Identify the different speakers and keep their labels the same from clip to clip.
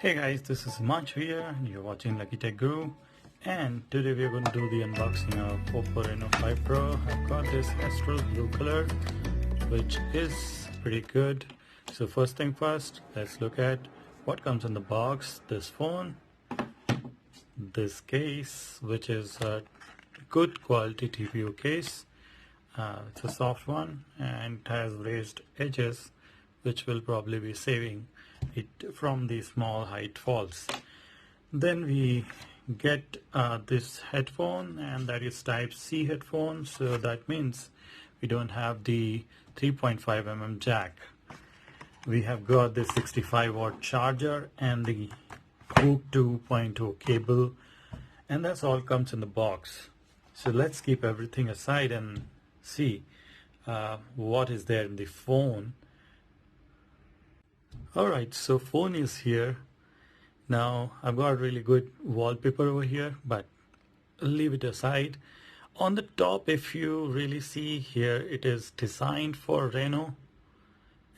Speaker 1: Hey guys, this is Himansu here and you're watching LuckyTechGuru, and today we're going to do the unboxing of Oppo Reno 5 Pro. I've got this astral blue color which is pretty good. So first thing first, let's look at what comes in the box. This phone, this case which is a good quality TPU case. It's a soft one and has raised edges which will probably be saving it from the small height falls. Then we get this headphone, and that is type C headphone, so that means we don't have the 3.5 mm jack. We have got the 65-watt charger and the Hook 2.0 cable, and that's all comes in the box. So let's keep everything aside and see what is there in the phone. Alright, so phone is here. Now I've got really good wallpaper over here, but leave it aside. On the top, if you really see here, it is designed for Reno,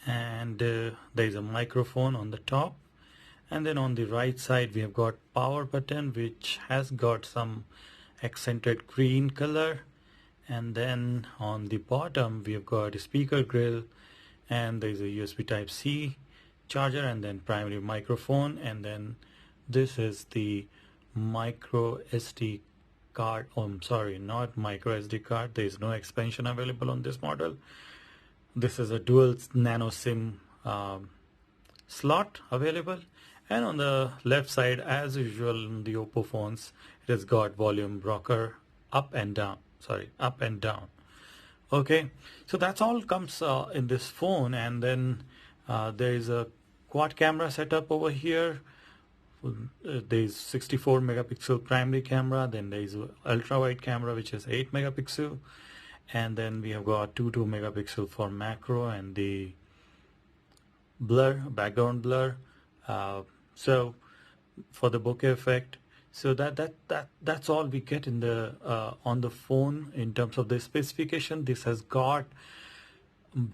Speaker 1: and there is a microphone on the top, and then on the right side we have got power button which has got some accented green color, and then on the bottom we have got a speaker grill, and there is a USB type C charger, and then primary microphone, and then this is the micro SD card. Oh, I'm sorry, not micro SD card. There is no expansion available on this model. This is a dual nano SIM slot available, and on the left side, as usual in the Oppo phones, it has got volume rocker up and down. Okay, so that's all comes in this phone, and then there is a quad camera setup over here. There is 64 megapixel primary camera, then there is ultra wide camera which is 8 megapixel, and then we have got 2 megapixel for macro and the background blur, so for the bokeh effect. So that's all we get in the on the phone in terms of the specification. This has got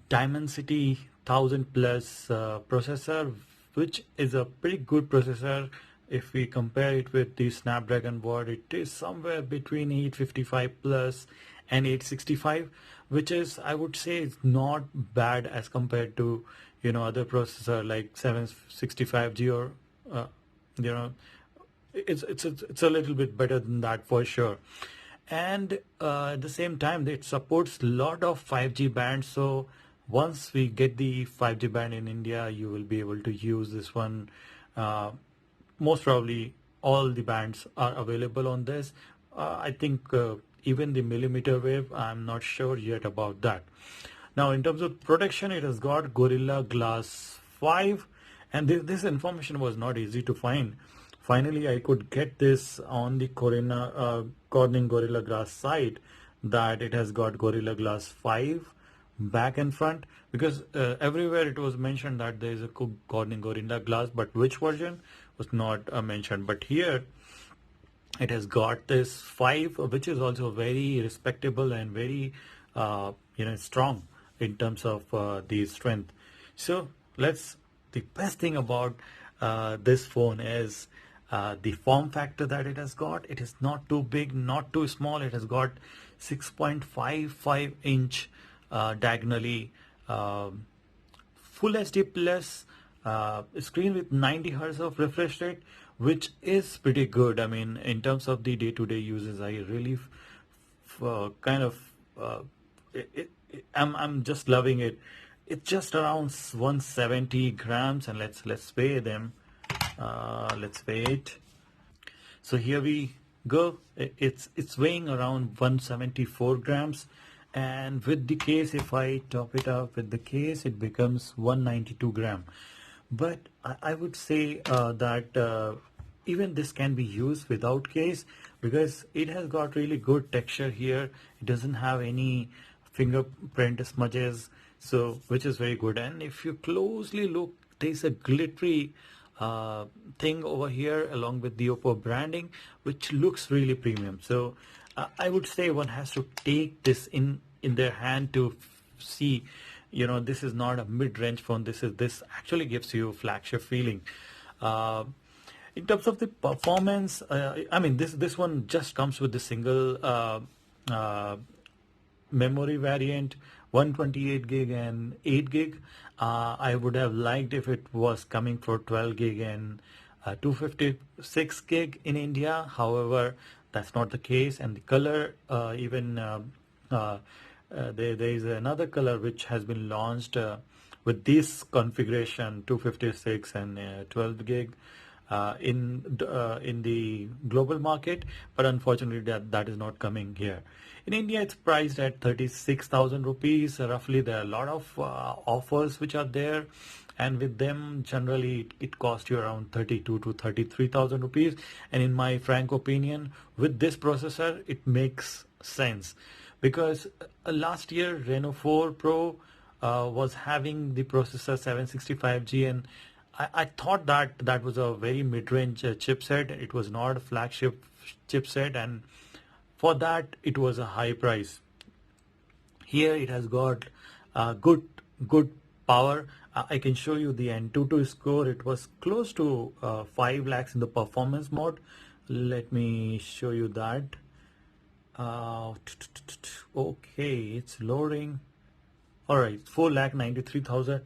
Speaker 1: Dimensity 1000 plus processor, which is a pretty good processor. If we compare it with the Snapdragon board, it is somewhere between 855 plus and 865, which is, I would say, it's not bad as compared to other processor like 765G or it's a little bit better than that for sure. And at the same time, it supports a lot of 5G bands. So once we get the 5G band in India, you will be able to use this one. Most probably all the bands are available on this. I think even the millimeter wave, I'm not sure yet about that. Now in terms of protection, it has got Gorilla Glass 5, and this information was not easy to find. Finally, I could get this on the Corning Gorilla Glass site, that it has got Gorilla Glass 5 back and front, because everywhere it was mentioned that there is a Corning Gorilla Glass, but which version was not mentioned. But here it has got this 5, which is also very respectable and very strong in terms of the strength. So the best thing about this phone is the form factor that it has got. It is not too big, not too small. It has got 6.55 inch diagonally full HD plus screen with 90 Hz of refresh rate, which is pretty good. I mean, in terms of the day-to-day uses, I really I'm just loving it. It's just around 170 grams, and let's weigh them. Let's weigh it. So here we go. It's weighing around 174 grams, and with the case, if I top it up with the case, it becomes 192 gram. But I would say that even this can be used without case, because it has got really good texture here. It doesn't have any fingerprint smudges, so which is very good. And if you closely look, there's a glittery thing over here along with the Oppo branding, which looks really premium. So I would say one has to take this in their hand to see, this is not a mid-range phone. This actually gives you flagship feeling. Uh, in terms of the performance, I mean this one just comes with the single uh, memory variant, 128 gig and 8 gig. I would have liked if it was coming for 12 gig and 256 gig in India. However, that's not the case, and the color even there is another color which has been launched with this configuration, 256 and 12 gig in the global market, but unfortunately that is not coming here. In India, it's priced at 36,000 rupees. Roughly, there are a lot of offers which are there, and with them, generally, it costs you around 32 to 33,000 rupees. And in my frank opinion, with this processor, it makes sense because last year Reno 4 Pro was having the processor 765G, and I thought that that was a very mid-range chipset. It was not a flagship chipset, and for that it was a high price. Here it has got good power. I can show you the Antutu score. It was close to 5 lakhs in the performance mode. Let me show you that. Okay, it's loading. All right, 4,93,000,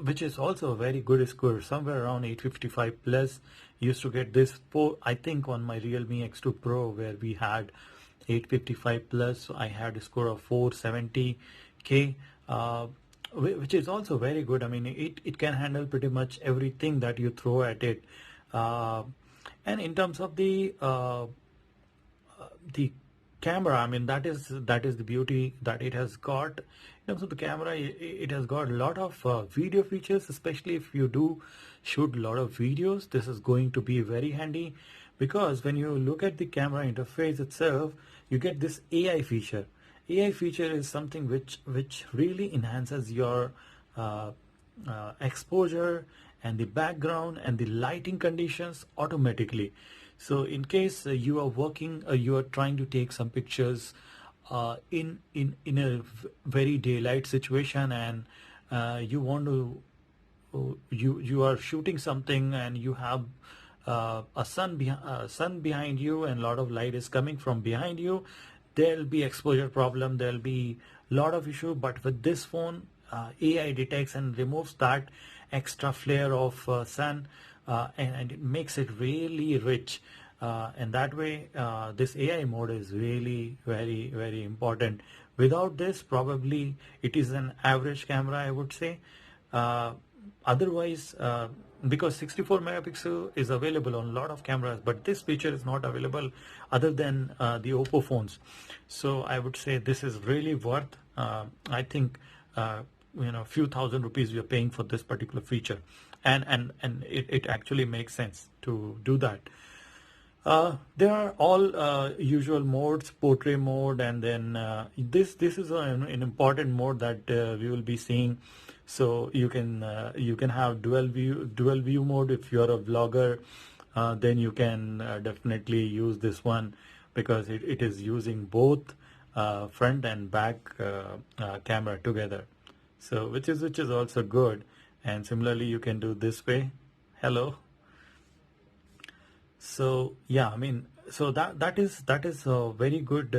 Speaker 1: which is also a very good score, somewhere around 855 plus. Used to get this for, I think, on my Realme X2 Pro, where we had 855 plus. So I had a score of 470K, which is also very good. I mean, it can handle pretty much everything that you throw at it. And in terms of the camera, I mean, that is the beauty that it has got. In terms of the camera, it has got a lot of video features, especially if you do shoot a lot of videos. This is going to be very handy because when you look at the camera interface itself, you get this AI feature. AI feature is something which really enhances your exposure and the background and the lighting conditions automatically. So in case you are working, you are trying to take some pictures in a very daylight situation, and you want to you are shooting something and you have a sun behind you and a lot of light is coming from behind you, there'll be exposure problem, there'll be a lot of issue. But with this phone, AI detects and removes that extra flare of sun, and it makes it really rich. And that way, this AI mode is really very important. Without this, probably it is an average camera, I would say. Otherwise, because 64 megapixel is available on a lot of cameras, but this feature is not available other than the Oppo phones. So I would say this is really worth. I think few thousand rupees we are paying for this particular feature, and it actually makes sense to do that. There are all usual modes, portrait mode, and then this is an important mode that we will be seeing. So you can have dual view mode if you are a vlogger. Then you can definitely use this one because it is using both front and back camera together. So which is also good. And similarly, you can do this way. Hello. So yeah, I mean, so that is a very good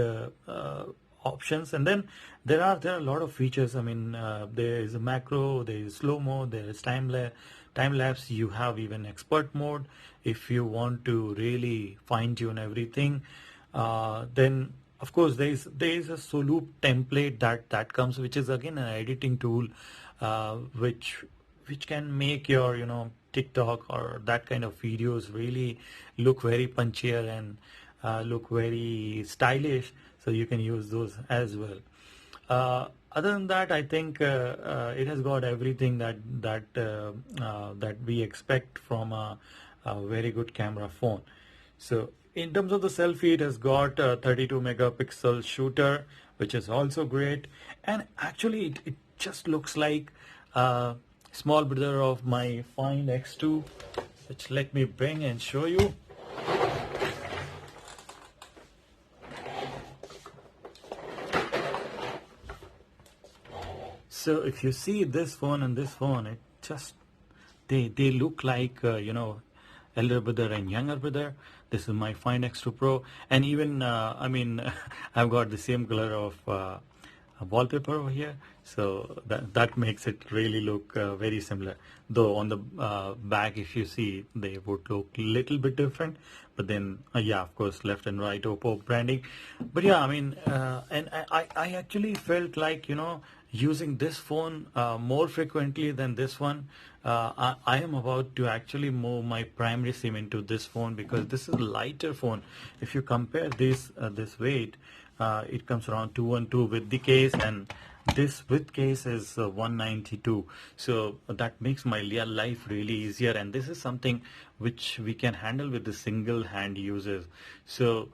Speaker 1: options. And then there are a lot of features. I mean, there is a macro, there is slow mo, there is time lapse. You have even expert mode if you want to really fine tune everything. Then of course there is a Soloop template that comes, which is again an editing tool, which can make your TikTok or that kind of videos really look very punchier and look very stylish. So you can use those as well. Other than that, I think it has got everything that we expect from a very good camera phone. So in terms of the selfie, it has got a 32 megapixel shooter, which is also great. And actually, it just looks like small brother of my Find X2, which let me bring and show you. So if you see this phone and this phone, it just they look like elder brother and younger brother. This is my Find X2 Pro, and even I mean I've got the same color of wallpaper over here, so that makes it really look very similar. Though on the back, if you see, they would look little bit different, but then yeah, of course, left and right Oppo branding. But yeah, I mean, and I actually felt like using this phone more frequently than this one. I am about to actually move my primary SIM into this phone, because this is a lighter phone. If you compare this weight, it comes around 212 with the case, and this with case is 192. So that makes my life really easier, and this is something which we can handle with the single hand users. So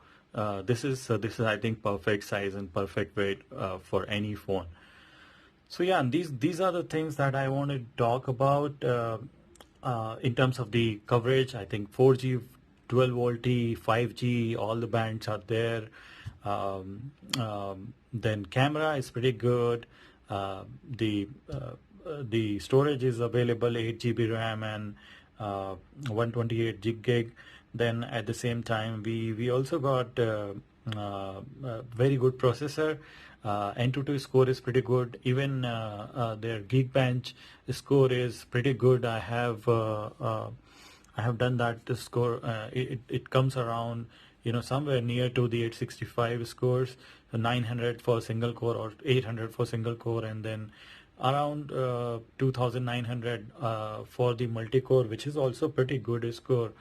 Speaker 1: this is I think perfect size and perfect weight for any phone. So yeah, and these are the things that I want to talk about in terms of the coverage. I think 4G, 12 VoLTE, 5G, all the bands are there. Then camera is pretty good. The storage is available, 8 GB RAM and 128 gig. Then at the same time, we also got a very good processor. N22 score is pretty good. Even their Geekbench score is pretty good. I have done that score. It comes around somewhere near to the 865 scores, 900 for single core or 800 for single core, and then around 2900 for the multi-core, which is also pretty good score.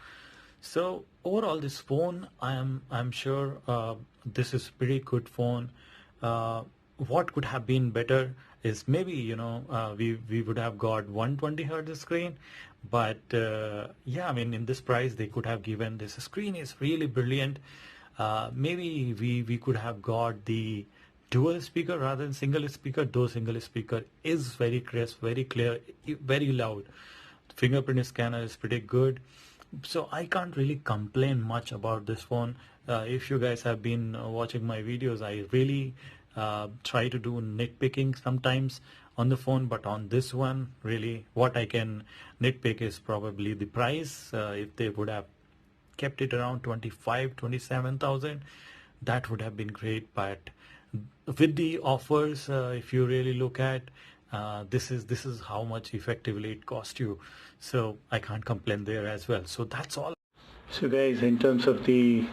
Speaker 1: So overall, this phone, I'm sure this is pretty good phone. What could have been better is maybe we would have got 120 hertz screen, but yeah, I mean, in this price they could have given this screen is really brilliant. Maybe we could have got the dual speaker rather than single speaker, though single speaker is very crisp, very clear, very loud. Fingerprint scanner is pretty good. So I can't really complain much about this phone. If you guys have been watching my videos, I really try to do nitpicking sometimes on the phone, but on this one, really what I can nitpick is probably the price. If they would have kept it around 27,000, that would have been great. But with the offers, if you really look at, this is how much effectively it cost you. So I can't complain there as well. So that's all. So guys, in terms of the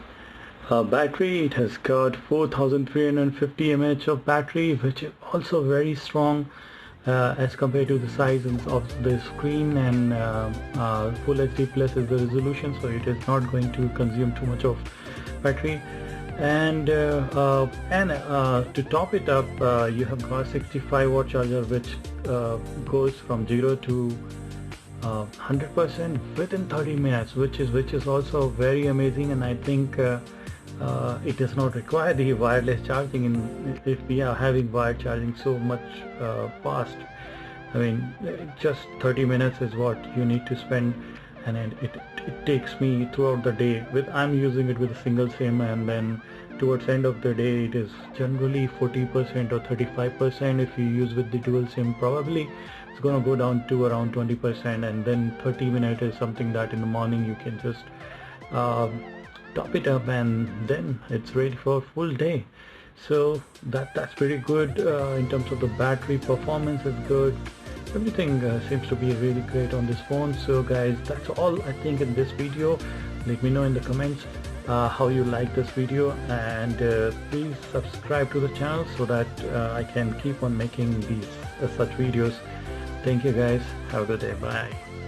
Speaker 1: battery, it has got 4350 mAh of battery, which is also very strong as compared to the size of the screen, and Full HD Plus is the resolution, so it is not going to consume too much of battery. And to top it up, you have got 65 watt charger, which goes from 0 to 100% within 30 minutes, which is also very amazing. And I think it does not require the wireless charging, and if we are having wired charging so much fast, I mean, just 30 minutes is what you need to spend, and it takes me throughout the day. I'm using it with a single SIM, and then towards the end of the day it is generally 40% or 35%. If you use with the dual SIM, probably it's going to go down to around 20%, and then 30 minutes is something that in the morning you can just top it up, and then it's ready for a full day. So that's pretty good. In terms of the battery performance is good. Everything seems to be really great on this phone. So guys, that's all I think in this video. Let me know in the comments how you like this video, and please subscribe to the channel so that I can keep on making these such videos. Thank you guys, have a good day, bye.